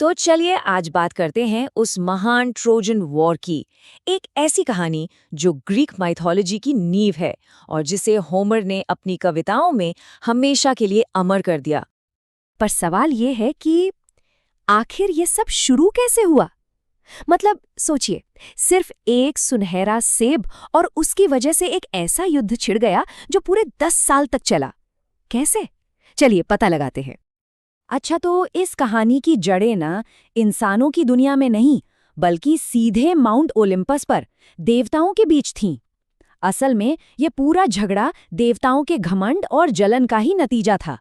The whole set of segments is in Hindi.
तो चलिए आज बात करते हैं उस महान ट्रोजन वॉर की। एक ऐसी कहानी जो ग्रीक माइथोलॉजी की नींव है और जिसे होमर ने अपनी कविताओं में हमेशा के लिए अमर कर दिया। पर सवाल ये है कि आखिर ये सब शुरू कैसे हुआ। मतलब सोचिए, सिर्फ एक सुनहरा सेब और उसकी वजह से एक ऐसा युद्ध छिड़ गया जो पूरे 10 साल तक चला। कैसे? चलिए पता लगाते हैं। अच्छा, तो इस कहानी की जड़ें ना इंसानों की दुनिया में नहीं, बल्कि सीधे माउंट ओलिम्पस पर देवताओं के बीच थीं। असल में ये पूरा झगड़ा देवताओं के घमंड और जलन का ही नतीजा था।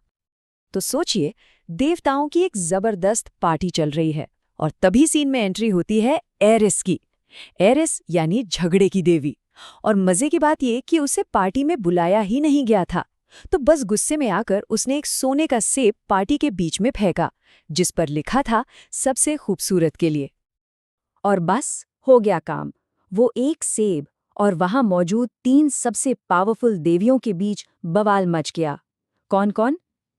तो सोचिए, देवताओं की एक जबरदस्त पार्टी चल रही है और तभी सीन में एंट्री होती है एरिस की। एरिस यानी झगड़े की देवी। और मजे की बात ये कि उसे पार्टी में बुलाया ही नहीं गया था, तो बस गुस्से में आकर उसने एक सोने का सेब पार्टी के बीच में फेंका, जिस पर लिखा था सबसे खूबसूरत के लिए। और बस हो गया काम। वो एक सेब और वहां मौजूद 3 सबसे पावरफुल देवियों के बीच बवाल मच गया। कौन कौन?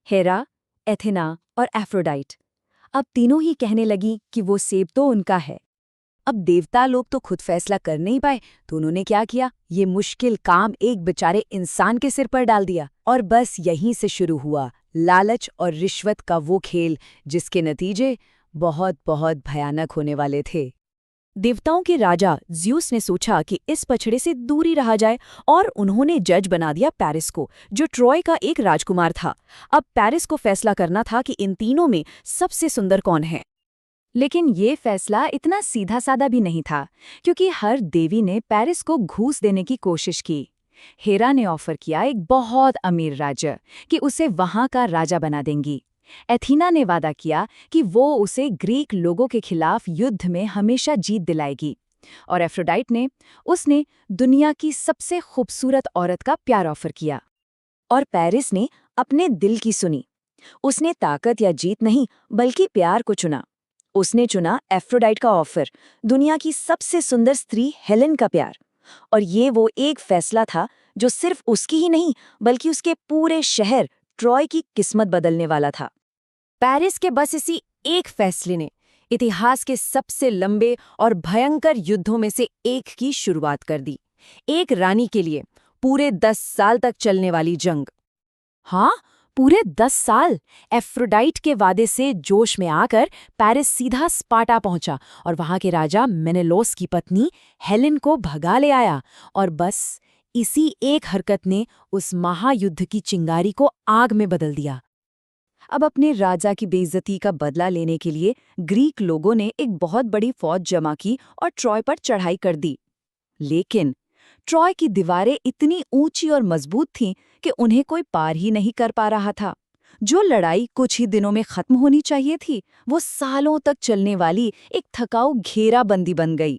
हेरा, एथेना और एफ्रोडाइट। अब तीनों ही कहने लगी कि वो सेब तो उनका है। अब देवता लोग तो खुद फैसला कर नहीं पाए, तो उन्होंने क्या किया, ये मुश्किल काम एक बेचारे इंसान के सिर पर डाल दिया। और बस यहीं से शुरू हुआ लालच और रिश्वत का वो खेल, जिसके नतीजे बहुत बहुत भयानक होने वाले थे। देवताओं के राजा ज़्यूस ने सोचा कि इस पछड़े से दूरी रहा जाए और उन्होंने जज बना दिया पेरिस को, जो ट्रॉय का एक राजकुमार था। अब पेरिस को फैसला करना था कि इन तीनों में सबसे सुंदर कौन है। लेकिन ये फैसला इतना सीधा साधा भी नहीं था, क्योंकि हर देवी ने पेरिस को घूस देने की कोशिश की। हेरा ने ऑफर किया एक बहुत अमीर राज्य कि उसे वहां का राजा बना देंगी। एथीना ने वादा किया कि वो उसे ग्रीक लोगों के खिलाफ युद्ध में हमेशा जीत दिलाएगी। और एफ्रोडाइट ने दुनिया की सबसे खूबसूरत औरत का प्यार ऑफर किया। और पेरिस ने अपने दिल की सुनी। उसने ताकत या जीत नहीं, बल्कि प्यार को चुना। उसने चुना एफ्रोडाइट का ऑफर, दुनिया की सबसे सुंदर स्त्री हेलेन का प्यार। और ये वो एक फैसला था जो सिर्फ उसकी ही नहीं, बल्कि उसके पूरे शहर ट्रॉय की किस्मत बदलने वाला था। पेरिस के बस इसी एक फैसले ने इतिहास के सबसे लंबे और भयंकर युद्धों में से एक की शुरुआत कर दी। एक रानी के लिए पूरे 10 साल तक चलने वाली जंग। हाँ, पूरे 10 साल। एफ्रोडाइट के वादे से जोश में आकर पेरिस सीधा स्पार्टा पहुंचा और वहां के राजा मेनेलोस की पत्नी हेलेन को भगा ले आया। और बस इसी एक हरकत ने उस महायुद्ध की चिंगारी को आग में बदल दिया। अब अपने राजा की बेइज्जती का बदला लेने के लिए ग्रीक लोगों ने एक बहुत बड़ी फौज जमा की और ट्रॉय पर चढ़ाई कर दी। लेकिन ट्रॉय की दीवारें इतनी ऊंची और मजबूत थीं कि उन्हें कोई पार ही नहीं कर पा रहा था। जो लड़ाई कुछ ही दिनों में खत्म होनी चाहिए थी, वो सालों तक चलने वाली एक थकाऊ घेराबंदी बन गई।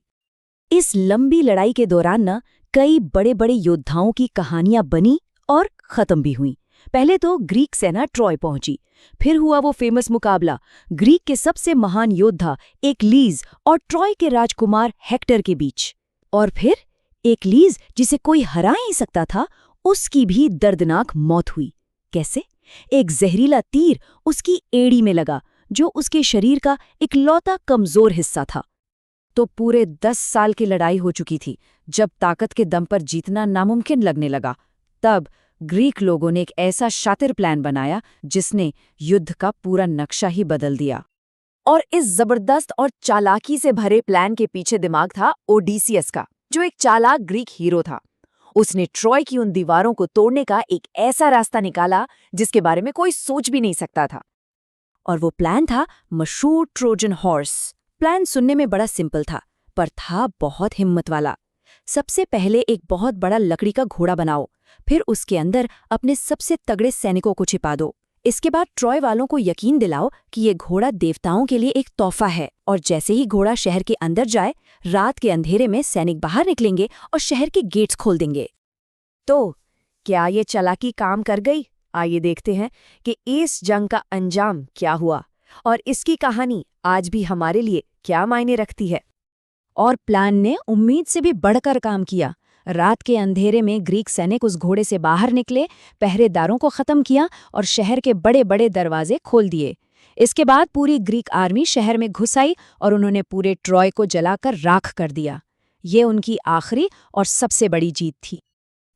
इस लंबी लड़ाई के दौरान कई बड़े बड़े योद्धाओं की कहानियां बनी और खत्म भी हुईं। पहले तो ग्रीक सेना ट्रॉय पहुंची, फिर हुआ वो फेमस मुकाबला ग्रीक के सबसे महान योद्धा एक्लीज और ट्रॉय के राजकुमार हेक्टर के बीच। और फिर एक्लीज, जिसे कोई हरा ही सकता था, उसकी भी दर्दनाक मौत हुई। कैसे? एक जहरीला तीर उसकी एड़ी में लगा, जो उसके शरीर का इकलौता कमजोर हिस्सा था। तो पूरे 10 साल की लड़ाई हो चुकी थी। जब ताकत के दम पर जीतना नामुमकिन लगने लगा, तब ग्रीक लोगों ने एक ऐसा शातिर प्लान बनाया जिसने युद्ध का पूरा नक्शा ही बदल दिया। और इस जबरदस्त और चालाकी से भरे प्लान के पीछे दिमाग था ओडिसियस का, जो एक चालाक ग्रीक हीरो था। उसने ट्रॉय की उन दीवारों को तोड़ने का एक ऐसा रास्ता निकाला जिसके बारे में कोई सोच भी नहीं सकता था। और वो प्लान था मशहूर ट्रोजन हॉर्स। प्लान सुनने में बड़ा सिंपल था, पर था बहुत हिम्मत वाला। सबसे पहले एक बहुत बड़ा लकड़ी का घोड़ा बनाओ, फिर उसके अंदर अपने सबसे तगड़े सैनिकों को छिपा दो। इसके बाद ट्रॉय वालों को यकीन दिलाओ कि ये घोड़ा देवताओं के लिए एक तोहफा है। और जैसे ही घोड़ा शहर के अंदर जाए, रात के अंधेरे में सैनिक बाहर निकलेंगे और शहर के गेट्स खोल देंगे। तो क्या ये चालाकी काम कर गई? आइए देखते हैं कि इस जंग का अंजाम क्या हुआ और इसकी कहानी आज भी हमारे लिए क्या मायने रखती है। और प्लान ने उम्मीद से भी बढ़कर काम किया। रात के अंधेरे में ग्रीक सैनिक उस घोड़े से बाहर निकले, पहरेदारों को खत्म किया और शहर के बड़े बड़े दरवाजे खोल दिए। इसके बाद पूरी ग्रीक आर्मी शहर में घुस आई और उन्होंने पूरे ट्रॉय को जलाकर राख कर दिया। ये उनकी आखिरी और सबसे बड़ी जीत थी।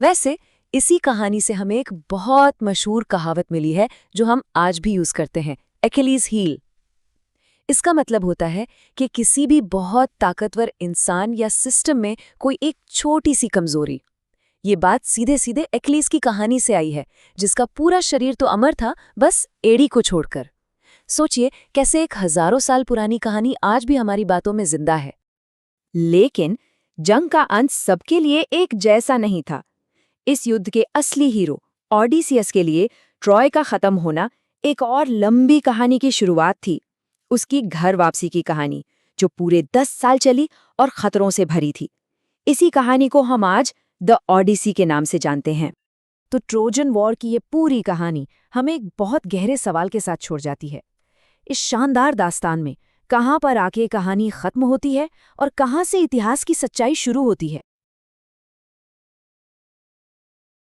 वैसे इसी कहानी से हमें एक बहुत मशहूर कहावत मिली है जो हम आज भी यूज करते हैं, एक्हिलीज हील। इसका मतलब होता है कि किसी भी बहुत ताकतवर इंसान या सिस्टम में कोई एक छोटी सी कमजोरी। ये बात सीधे सीधे एक्हिलीज की कहानी से आई है, जिसका पूरा शरीर तो अमर था, बस एड़ी को छोड़कर। सोचिए कैसे एक हजारों साल पुरानी कहानी आज भी हमारी बातों में जिंदा है। लेकिन जंग का अंत सबके लिए एक जैसा नहीं था। इस युद्ध के असली हीरो ऑडिसियस के लिए ट्रॉय का खत्म होना एक और लंबी कहानी की शुरुआत थी, उसकी घर वापसी की कहानी, जो पूरे 10 साल चली और खतरों से भरी थी। इसी कहानी को हम आज द ऑडिसी के नाम से जानते हैं। तो ट्रोजन वॉर की ये पूरी कहानी हमें एक बहुत गहरे सवाल के साथ छोड़ जाती है। इस शानदार दास्तान में कहाँ पर आके कहानी खत्म होती है और कहाँ से इतिहास की सच्चाई शुरू होती है?